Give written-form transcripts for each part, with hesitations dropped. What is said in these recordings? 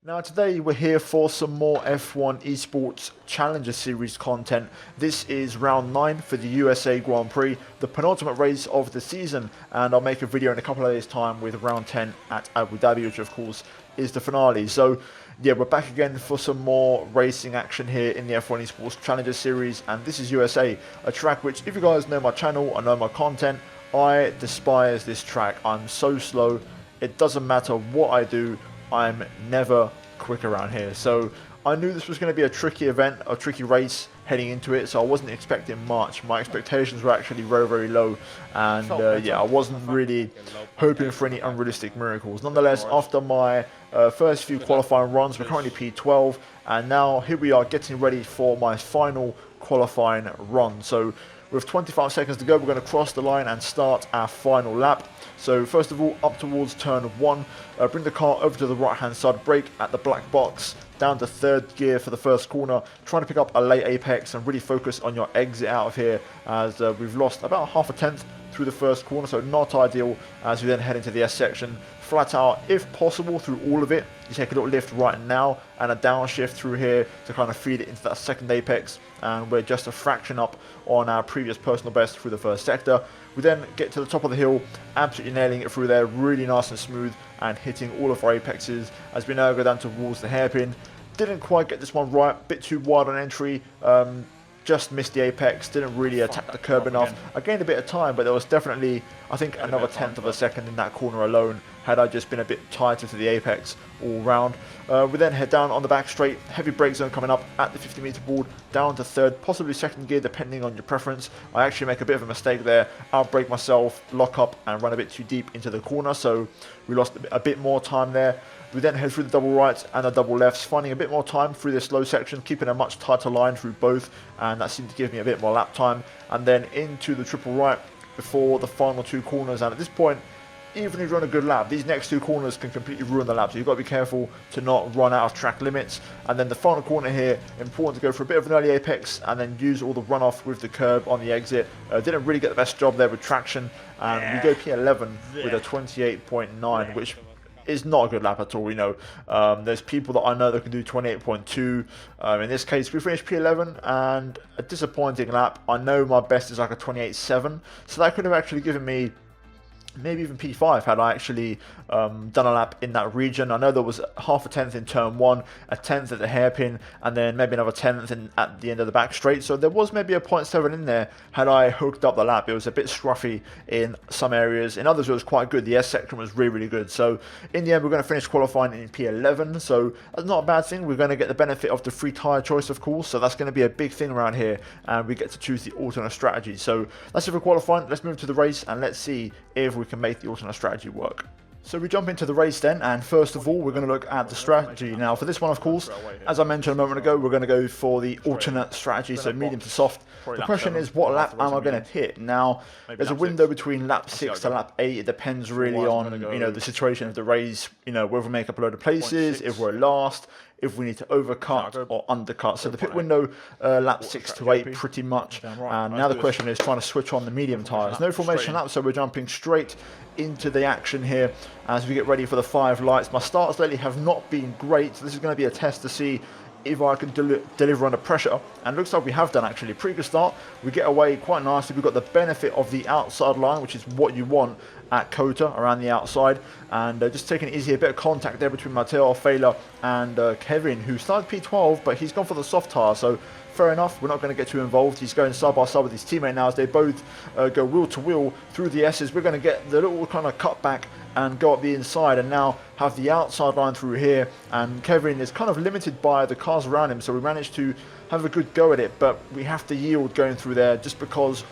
Now today we're here for some more F1 Esports Challenger Series content. This is round 9 for the USA Grand Prix, the penultimate race of the season, and I'll make a video in a couple of days time with round 10 at Abu Dhabi, which of course is the finale. So yeah, we're back again for some more racing action here in the F1 Esports Challenger Series, and this is USA, a track which, if you guys know my channel and know my content, I despise this track. I'm so slow, it doesn't matter what I do, I'm never quick around here. So I knew this was going to be a tricky event, a tricky race heading into it, so I wasn't expecting much. My expectations were actually very, very low, and yeah, I wasn't really hoping for any unrealistic miracles. Nonetheless, after my first few qualifying runs, we're currently P12, and now here we are getting ready for my final qualifying run. So with 25 seconds to go, we're going to cross the line and start our final lap. So first of all, up towards turn 1, bring the car over to the right hand side, brake at the black box, down to 3rd gear for the first corner, trying to pick up a late apex and really focus on your exit out of here, as we've lost about half a tenth through the first corner, so not ideal as we then head into the S section. Flat out, if possible, through all of it, you take a little lift right now and a downshift through here to kind of feed it into that second apex, and we're just a fraction up on our previous personal best through the first sector. We then get to the top of the hill, absolutely nailing it through there, really nice and smooth, and hitting all of our apexes as we now go down towards the hairpin. Didn't quite get this one right, bit too wide on entry, just missed the apex, didn't really attack the curb enough. I gained a bit of time, but there was definitely, I think, another tenth of a second in that corner alone had I just been a bit tighter to the apex all round. We then head down on the back straight, heavy brake zone coming up at the 50 meter board, down to 3rd, possibly 2nd gear depending on your preference. I actually make a bit of a mistake there, outbrake myself, lock up and run a bit too deep into the corner, so we lost a bit more time there. We then head through the double rights and the double lefts, finding a bit more time through this slow section, keeping a much tighter line through both, and that seemed to give me a bit more lap time. And then into the triple right before the final 2 corners, and at this point, even if you're on a good lap, these next 2 corners can completely ruin the lap, so you've got to be careful to not run out of track limits. And then the final corner here, important to go for a bit of an early apex and then use all the runoff with the curb on the exit. Didn't really get the best job there with traction, and we go P11 with a 28.9, which is not a good lap at all. You know, there's people that I know that can do 28.2. In this case, we finished P11 and a disappointing lap. I know my best is like a 28.7, so that could have actually given me maybe even P5 had I actually done a lap in that region. I know there was half a tenth in turn 1, a tenth at the hairpin, and then maybe another tenth at the end of the back straight. So there was maybe a 0.7 in there had I hooked up the lap. It was a bit scruffy in some areas. In others, it was quite good. The S section was really, really good. So in the end, we're going to finish qualifying in P11. So that's not a bad thing. We're going to get the benefit of the free tyre choice, of course. So that's going to be a big thing around here, and we get to choose the alternate strategy. So that's it for qualifying. Let's move to the race and let's see if we can make the alternate strategy work. So we jump into the race then, and first of all we're going to look at the strategy. Now for this one, of course, as I mentioned a moment ago, we're going to go for the alternate strategy, so medium to soft. The question is, what lap am I going to hit? Now there's a window between lap 6 to lap 8. It depends really on, you know, the situation of the race, you know, whether we make up a load of places, if we're last, if we need to overcut or undercut. So the pit window, lap 6 to 8 pretty much. And now the question is trying to switch on the medium tyres. No formation lap, so we're jumping straight into the action here as we get ready for the 5 lights. My starts lately have not been great, so this is going to be a test to see if I can deliver under pressure, and looks like we have done actually. Pretty good start, we get away quite nicely. We've got the benefit of the outside line, which is what you want at COTA, around the outside, and just taking it easy, a bit of contact there between Matteo Alfela and Kevin, who started P12, but he's gone for the soft tyre, so fair enough, we're not going to get too involved. He's going side by side with his teammate now as they both go wheel to wheel through the S's. We're going to get the little kind of cut back and go up the inside and now have the outside line through here, and Kevin is kind of limited by the cars around him, so we managed to have a good go at it, but we have to yield going through there just because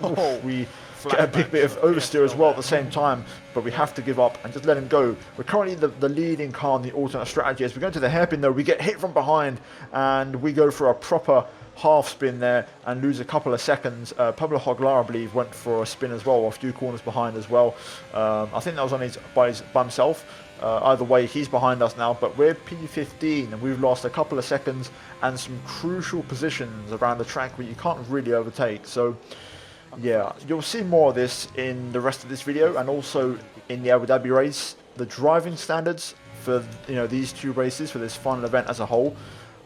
we get a big bit of oversteer as well at the same time, but we have to give up and just let him go. We're currently the leading car in the alternate strategy. As we go into the hairpin though, we get hit from behind and we go for a proper half spin there and lose a couple of seconds. Pablo Hoglar, I believe, went for a spin as well, a few corners behind as well. I think that was on by himself. Either way, he's behind us now, but we're P15 and we've lost a couple of seconds and some crucial positions around the track where you can't really overtake. So yeah, you'll see more of this in the rest of this video and also in the Abu Dhabi race. The driving standards for these two races, for this final event as a whole,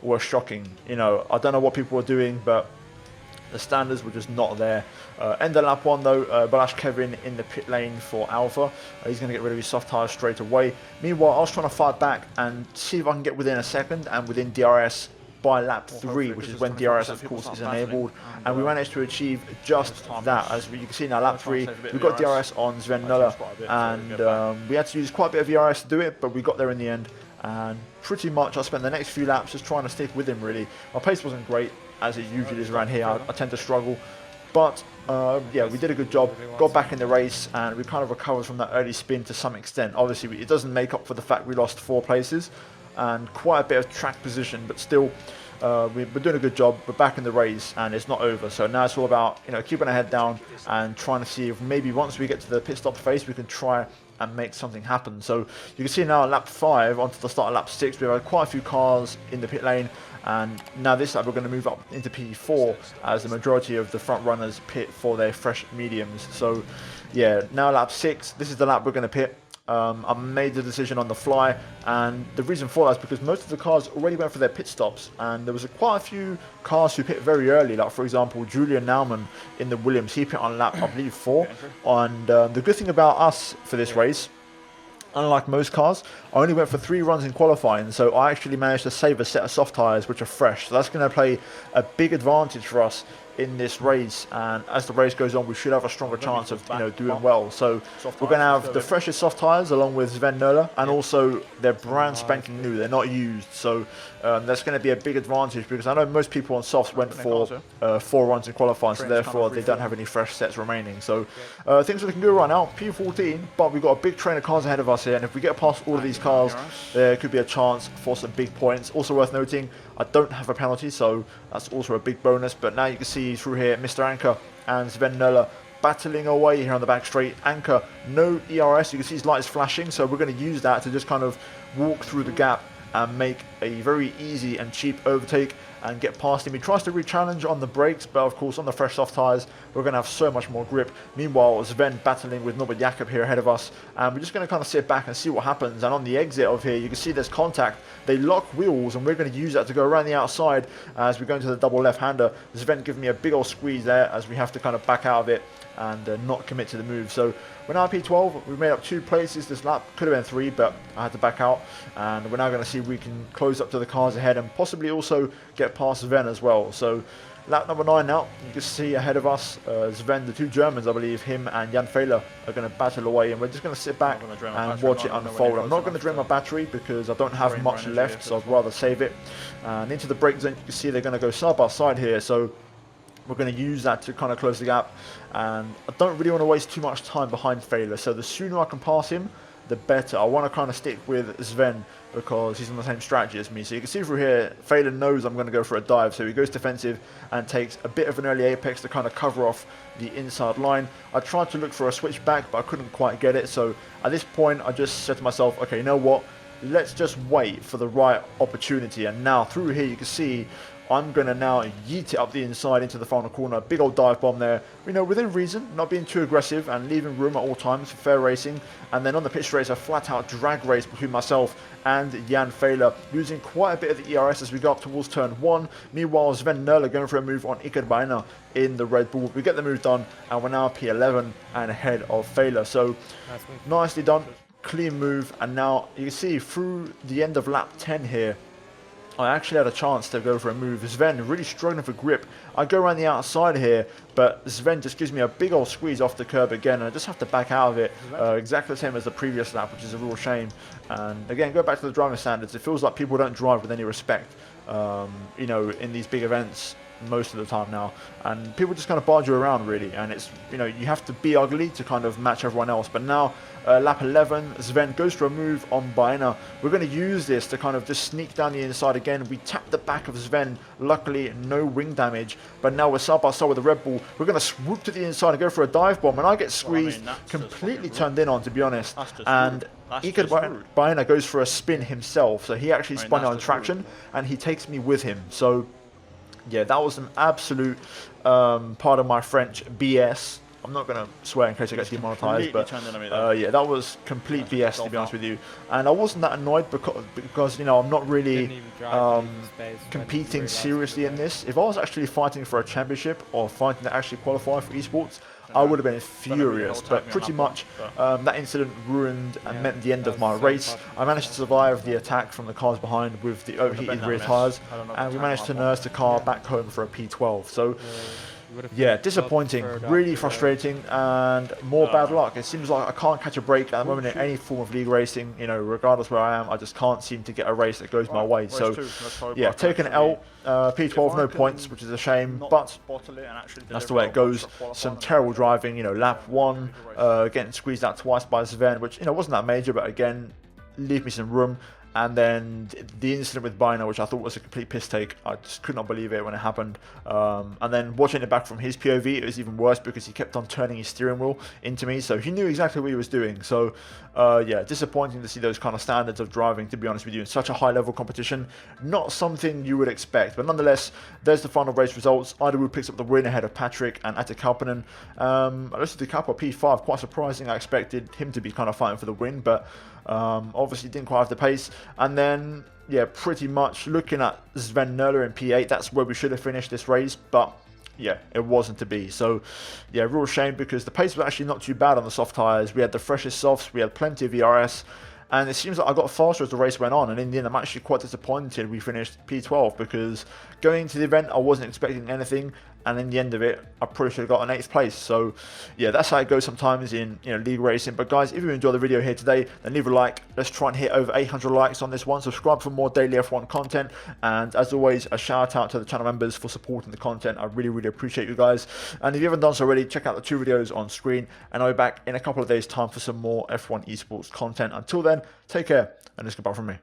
were shocking. I don't know what people were doing, but the standards were just not there. End of lap 1 though, Balash Kevin in the pit lane for Alpha. He's going to get rid of his soft tyres straight away. Meanwhile, I was trying to fight back and see if I can get within a second and within DRS by lap 3, which is when DRS of course is enabled, and we managed to achieve just that. As you can see now, lap 3, we got DRS on Sven Nöller, and we had to use quite a bit of DRS to do it, but we got there in the end, and pretty much I spent the next few laps just trying to stick with him really. My pace wasn't great, as it usually is around here. I tend to struggle, but yeah, we did a good job, got back in the race, and we kind of recovered from that early spin to some extent. Obviously it doesn't make up for the fact we lost 4 places and quite a bit of track position, but still we're doing a good job. We're back in the race and it's not over, so now it's all about keeping our head down and trying to see if maybe once we get to the pit stop phase we can try and make something happen. So you can see now at lap 5 onto the start of lap 6 we've had quite a few cars in the pit lane, and now this lap we're going to move up into P4 as the majority of the front runners pit for their fresh mediums. So yeah, now lap 6, this is the lap we're going to pit. I made the decision on the fly, and the reason for that is because most of the cars already went for their pit stops, and there was quite a few cars who pit very early, like for example Julian Naumann in the Williams, he pit on lap I believe 4, and the good thing about us for this race, unlike most cars, I only went for 3 runs in qualifying, so I actually managed to save a set of soft tyres which are fresh, so that's going to play a big advantage for us in this race, and as the race goes on we should have a stronger chance of doing well. So we're going to have the freshest soft tyres along with Sven Nöller, and also they're brand spanking new, they're not used, so that's going to be a big advantage, because I know most people on softs went for 4 runs in qualifying, so therefore they don't have any fresh sets remaining. So things are looking good right now, P14, but we've got a big train of cars ahead of us here, and if we get past all of these cars there could be a chance for some big points. Also worth noting, I don't have a penalty, so that's also a big bonus. But now you can see through here Mr. Anker and Sven Nöller battling away here on the back straight. Anker, no ERS, you can see his light is flashing, so we're going to use that to just kind of walk through the gap and make a very easy and cheap overtake and get past him. He tries to re-challenge on the brakes, but of course on the fresh soft tyres we're going to have so much more grip. Meanwhile, Sven battling with Norbert Jakob here ahead of us, and we're just going to kind of sit back and see what happens. And on the exit of here you can see there's contact, they lock wheels, and we're going to use that to go around the outside as we go into the double left-hander. Sven giving me a big old squeeze there as we have to kind of back out of it and not commit to the move. So we're now P12, we've made up 2 places this lap, could have been 3, but I had to back out, and we're now going to see if we can close up to the cars ahead and possibly also get past Sven as well. So lap number 9 now, you can see ahead of us Sven, the 2 Germans, I believe him and Jan Fehler are going to battle away, and we're just going to sit back and watch it unfold. I'm not going to drain my battery because I don't have much left, so I'd rather save it. And into the brake zone, you can see they're going to go side by side here, so we're going to use that to kind of close the gap, and I don't really want to waste too much time behind Fehler, so the sooner I can pass him the better. I want to kind of stick with Sven because he's on the same strategy as me. So you can see through here Fehler knows I'm going to go for a dive, so he goes defensive and takes a bit of an early apex to kind of cover off the inside line. I tried to look for a switch back, but I couldn't quite get it, so at this point I just said to myself, okay, you know what, let's just wait for the right opportunity. And now through here you can see I'm going to now yeet it up the inside into the final corner. Big old dive bomb there. Within reason, not being too aggressive and leaving room at all times for fair racing. And then on the pit straight, a flat out drag race between myself and Jan Fehler, losing quite a bit of the ERS as we go up towards turn 1. Meanwhile, Sven Nöller going for a move on Iker Baena in the Red Bull. We get the move done, and we're now P11 and ahead of Fehler. So nicely done, clean move. And now you can see through the end of lap 10 here, I actually had a chance to go for a move. Sven really struggling for grip. I go around the outside here, but Sven just gives me a big old squeeze off the curb again, and I just have to back out of it. Exactly the same as the previous lap, which is a real shame. And again, go back to the driving standards. It feels like people don't drive with any respect, in these big events most of the time now, and people just kind of barge you around really, and it's you have to be ugly to kind of match everyone else. But now lap 11, Sven goes for a move on Baena. We're going to use this to kind of just sneak down the inside again. We tap the back of Sven, luckily no wing damage, but now we're side by side with the Red Bull. We're going to swoop to the inside and go for a dive bomb, and I get squeezed, completely turned in on, to be honest. And Iker Baena goes for a spin himself, so he actually spun out on traction and he takes me with him. So yeah, that was an absolute, pardon my French, BS. I'm not going to swear in case I get demonetized, but yeah, that was complete BS, to be honest with you. And I wasn't that annoyed because you know, I'm not really competing seriously in this. If I was actually fighting for a championship or fighting to actually qualify for esports, I would have been furious, but pretty much that incident ruined and meant the end of my race. I managed to survive the attack from the cars behind with the overheated rear tyres, and we managed to nurse the car back home for a P12. So yeah, disappointing, really frustrating, and more bad luck. It seems like I can't catch a break at the moment in any form of league racing. You know, regardless where I am, I just can't seem to get a race that goes my way. So yeah, taking an L, P12, no points, which is a shame, but that's the way it goes. Some terrible driving, you know, lap 1, getting squeezed out twice by Sven, which, you know, wasn't that major, but again, leave me some room. And then the incident with Bino, which I thought was a complete piss take. I just could not believe it when it happened. And then watching it back from his POV, it was even worse because he kept on turning his steering wheel into me. So he knew exactly what he was doing. So yeah, disappointing to see those kind of standards of driving, to be honest with you, in such a high level competition. Not something you would expect. But nonetheless, there's the final race results. Idawood picks up the win ahead of Patrick and Atte Kalpanen. Alyssa Kappa P5, quite surprising. I expected him to be kind of fighting for the win, but obviously didn't quite have the pace. And then, yeah, pretty much looking at Sven Nöller in P8, that's where we should have finished this race, but yeah, it wasn't to be. So yeah, real shame because the pace was actually not too bad on the soft tyres. We had the freshest softs, we had plenty of ERS, and it seems like I got faster as the race went on, and in the end I'm actually quite disappointed we finished P12 because going into the event I wasn't expecting anything, and in the end of it I probably should have got an 8th place. So yeah, that's how it goes sometimes in, you know, league racing. But guys, if you enjoyed the video here today, then leave a like. Let's try and hit over 800 likes on this one. Subscribe for more daily F1 content, and as always, a shout out to the channel members for supporting the content. I really appreciate you guys, and if you haven't done so already, check out the 2 videos on screen, and I'll be back in a couple of days time for some more F1 esports content. Until then, take care, and it's goodbye from me.